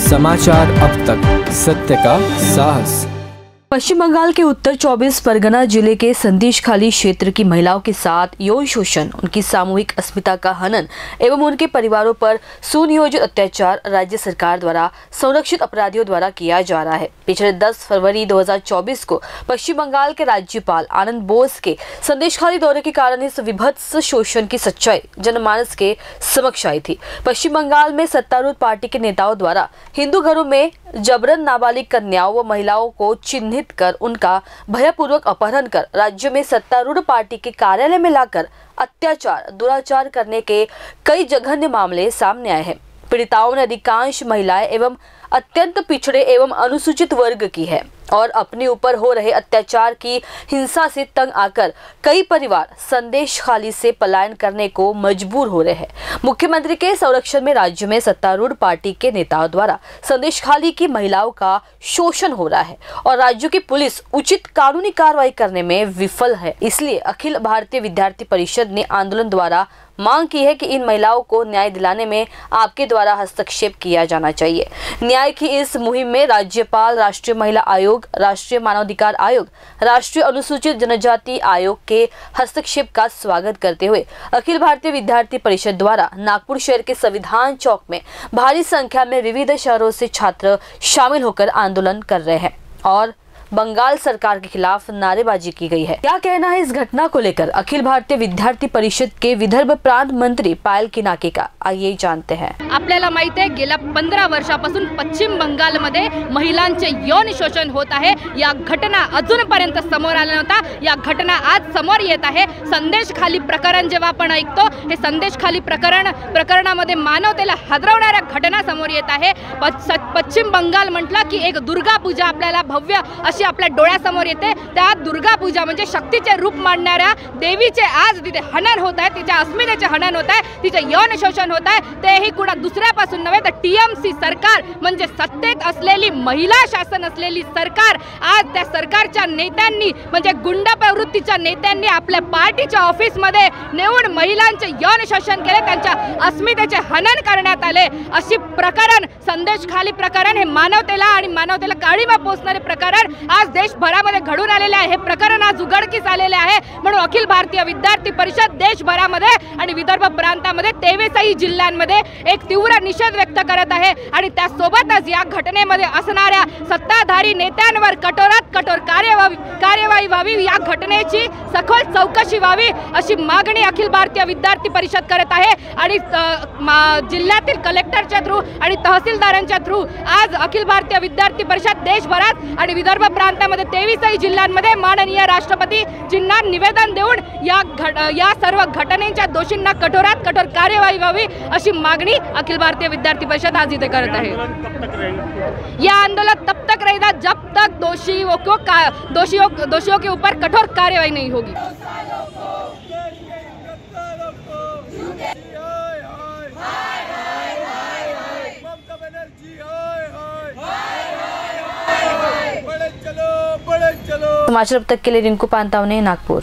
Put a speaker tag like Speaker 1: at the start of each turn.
Speaker 1: समाचार अब तक, सत्य का साहस।
Speaker 2: पश्चिम बंगाल के उत्तर 24 परगना जिले के संदेशखाली क्षेत्र की महिलाओं के साथ यौन शोषण, उनकी सामूहिक अस्मिता का हनन एवं उनके परिवारों पर सुनियोजित अत्याचार राज्य सरकार द्वारा संरक्षित अपराधियों द्वारा किया जा रहा है। पिछले 10 फरवरी 2024 को पश्चिम बंगाल के राज्यपाल आनंद बोस के संदेशखाली दौरे के कारण इस विभत्स शोषण की सच्चाई जनमानस के समक्ष आई थी। पश्चिम बंगाल में सत्तारूढ़ पार्टी के नेताओं द्वारा हिंदू घरों में जबरन नाबालिग कन्याओं व महिलाओं को चिन्हित कर उनका भयपूर्वक अपहरण कर राज्य में सत्तारूढ़ पार्टी के कार्यालय में लाकर अत्याचार दुराचार करने के कई जघन्य मामले सामने आए हैं। पीड़िताओं ने अधिकांश महिलाएं एवं अत्यंत पिछड़े एवं अनुसूचित वर्ग की है और अपने ऊपर हो रहे अत्याचार की हिंसा से तंग आकर कई परिवार संदेशखाली से पलायन करने को मजबूर हो रहे हैं। मुख्यमंत्री के संरक्षण में राज्य में सत्तारूढ़ पार्टी के नेताओं द्वारा संदेशखाली की महिलाओं का शोषण हो रहा है और राज्य की पुलिस उचित कानूनी कार्रवाई करने में विफल है। इसलिए अखिल भारतीय विद्यार्थी परिषद ने आंदोलन द्वारा मांग की है कि इन महिलाओं को न्याय दिलाने में आपके द्वारा हस्तक्षेप किया जाना चाहिए। न्याय की इस मुहिम में राज्यपाल, राष्ट्रीय महिला आयोग, राष्ट्रीय मानवाधिकार आयोग, राष्ट्रीय अनुसूचित जनजाति आयोग के हस्तक्षेप का स्वागत करते हुए अखिल भारतीय विद्यार्थी परिषद द्वारा नागपुर शहर के संविधान चौक में भारी संख्या में विविध शहरों से छात्र शामिल होकर आंदोलन कर रहे हैं और बंगाल सरकार के खिलाफ नारेबाजी की गई है। क्या कहना है इस घटना को लेकर अखिल भारतीय विद्यार्थी परिषद के विदर्भ प्रांत मंत्री पायल किनाके का, आइए जानते हैं।
Speaker 3: आपल्याला माहिती आहे गेल्या 15 वर्षापासून पश्चिम बंगालमध्ये महिलांचे यौन शोषण होत आहे। या घटना अजूनपर्यंत समोर आल्या नव्हत्या, या घटना आज समोर येत आहे। संदेशखाली प्रकरण जेव्हा आपण ऐकतो, हे संदेशखाली प्रकरणामध्ये मानवतेला हादरवणाऱ्या घटना समोर येत आहे। पश्चिम बंगाल म्हटलं की एक दुर्गा पूजा आपल्याला भव्य अशी आपल्या डोळ्यासमोर येते। त्या दुर्गा पूजा म्हणजे शक्तीचे रूप मांडणाऱ्या देवीचे आज तिथे हनन होत आहे, तिच्या अस्मितेचे हनन होत आहे, तिचे यौन शोषण होत आहे। तेही कुणा दुसऱ्यापासून नव्हे तर टीएमसी सरकार म्हणजे सत्तेत असलेली महिला शासन असलेली सरकार, आज त्या सरकारच्या नेत्यांनी म्हणजे गुंड प्रवृत्तीच्या नेत्यांनी आपल्या पार्टीच्या ऑफिसमध्ये नेऊन महिलांचे यौन शोषण केले, त्यांच्या अस्मितेचे हनन करण्यात आले। अशी प्रकरण संदेशखाली प्रकरण हे मानवतेला आणि मानवतेला काळीमा पोचणारे प्रकरण आज देशभरामध्ये घडून आलेले आहे। हे प्रकरण आज उघडकीस आलेले आहे। म्हणून अखिल भारतीय विद्यार्थी परिषद देशभरामध्ये आणि विदर्भ प्रांतामध्ये 23 जिल्ह्यांमध्ये एक तीव्र निषेध व्यक्त करत आहे आणि त्यासोबतच या घटनेमध्ये असणाऱ्या सत्ताधारी नेत्यांवर कठोरात कठोर कार्यवाही व्हावी, या घटनेची सखोल चौकशी व्हावी अशी मागणी अखिल भारतीय विद्यार्थी परिषद करत आहे। आणि जिल्ह्यातील कलेक्टरच्या थ्रू आणि तहसीलदारांच्या थ्रू आज अखिल भारतीय विद्यार्थी परिषद देशभरात आणि विदर्भ प्रांतामध्ये 23 जिल्ह्यांमध्ये माननीय राष्ट्रपतीजींना निवेदन देऊन या सर्व घटनेच्या दोषींना कठोरात कठोर कार्यवाही व्हावी अशी मागणी अखिल भारतीय विद्यार्थी परिषद आज इथे करत आहे। यह आंदोलन तब तक रहेगा जब तक दोषियों के ऊपर कठोर कार्यवाही नहीं होगी।
Speaker 2: समाचार अब तक के लिए रिंकू पांतावने, नागपुर।